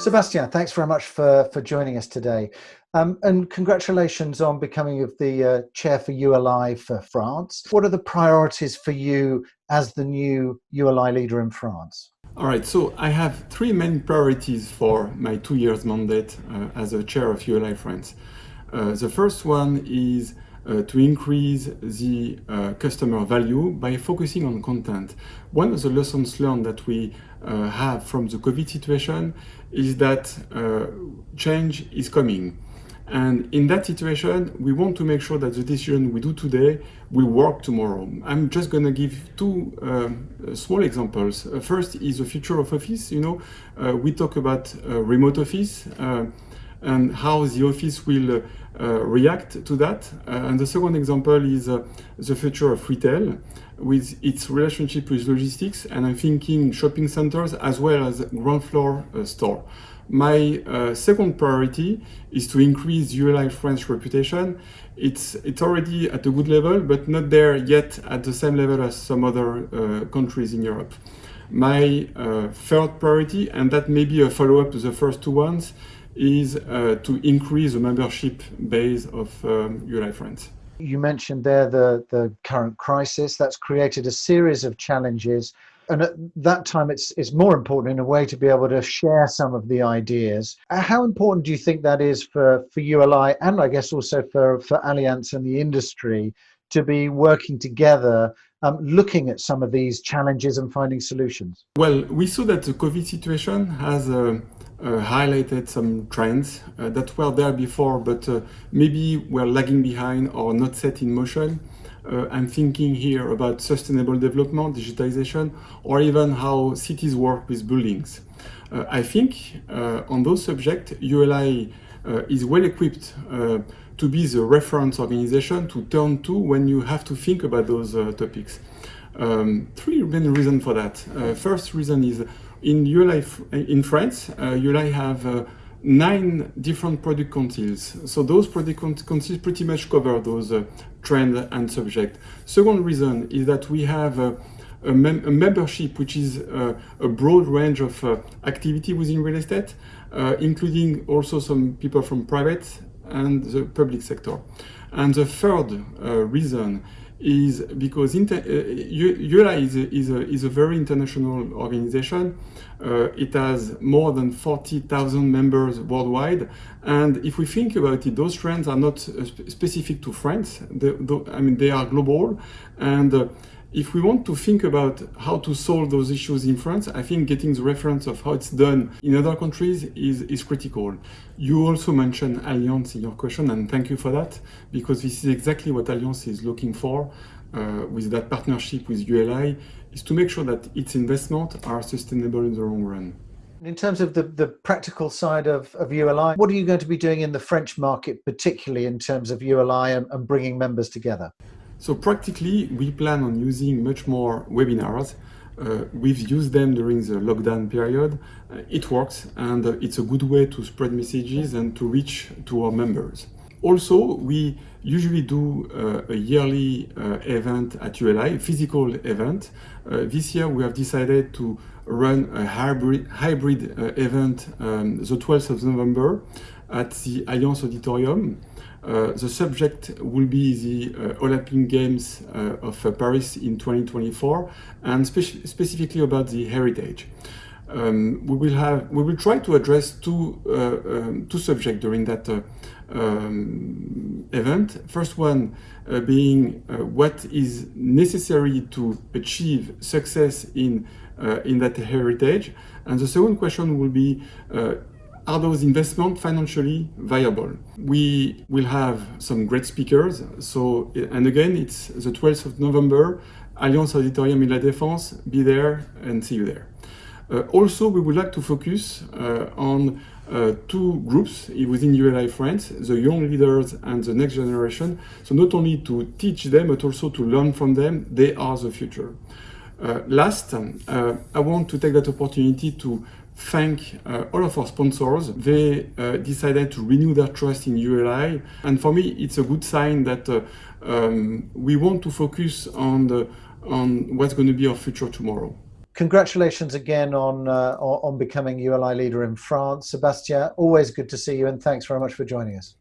Sébastien, thanks very much for joining us today. And congratulations on becoming of the chair for ULI for France. What are the priorities for you as the new ULI leader in France? All right, so I have three main priorities for my 2 years mandate as a chair of ULI France. The first one is to increase the customer value by focusing on content. One of the lessons learned that we have from the COVID situation is that change is coming. And in that situation, we want to make sure that the decision we do today will work tomorrow. I'm just going to give two small examples. First is the future of office. We talk about remote office and how the office will react to that. And the second example is the future of retail with its relationship with logistics. And I'm thinking shopping centers as well as ground floor store. My second priority is to increase ULI France reputation. It's already at a good level, but not there yet at the same level as some other countries in Europe. My third priority, and that may be a follow-up to the first two ones, is to increase the membership base of ULI France. You mentioned there the current crisis that's created a series of challenges. And at that time, it's more important in a way to be able to share some of the ideas. How important do you think that is for ULI and I guess also for Allianz and the industry to be working together, looking at some of these challenges and finding solutions? Well, we saw that the COVID situation has highlighted some trends that were there before, but maybe were lagging behind or not set in motion. I'm thinking here about sustainable development, digitization, or even how cities work with buildings. I think on those subjects, ULI is well equipped to be the reference organization to turn to when you have to think about those topics. Three main reasons for that. First reason is in ULI in France, ULI have 9 different product councils. So those product councils pretty much cover those trends and subjects. Second reason is that we have a membership which is a broad range of activity within real estate, including also some people from private and the public sector. And the third reason is because ULI is a very international organization. It has more than 40,000 members worldwide. And if we think about it, those trends are not specific to France. They are global. And if we want to think about how to solve those issues in France, I think getting the reference of how it's done in other countries is critical. You also mentioned Allianz in your question, and thank you for that, because this is exactly what Allianz is looking for with that partnership with ULI, is to make sure that its investments are sustainable in the long run. In terms of the practical side of ULI, what are you going to be doing in the French market, particularly in terms of ULI and bringing members together? So practically, we plan on using much more webinars. We've used them during the lockdown period. It works, and it's a good way to spread messages and to reach to our members. Also, we usually do a yearly event at ULI, a physical event. This year, we have decided to run a hybrid event the 12th of November at the Allianz Auditorium. The subject will be the Olympic Games of Paris in 2024, and specifically about the heritage. We will try to address two subjects during that event. First one being what is necessary to achieve success in that heritage, and the second question will be are those investments financially viable? We will have some great speakers. So, and again, it's the 12th of November, Allianz Auditorium in La Défense. Be there and see you there. Also, we would like to focus on two groups within ULI France, the young leaders and the next generation. So not only to teach them, but also to learn from them. They are the future. Last, I want to take that opportunity to thank all of our sponsors. They decided to renew their trust in ULI. And for me, it's a good sign that we want to focus on what's going to be our future tomorrow. Congratulations again on becoming ULI leader in France. Sébastien, always good to see you, and thanks very much for joining us.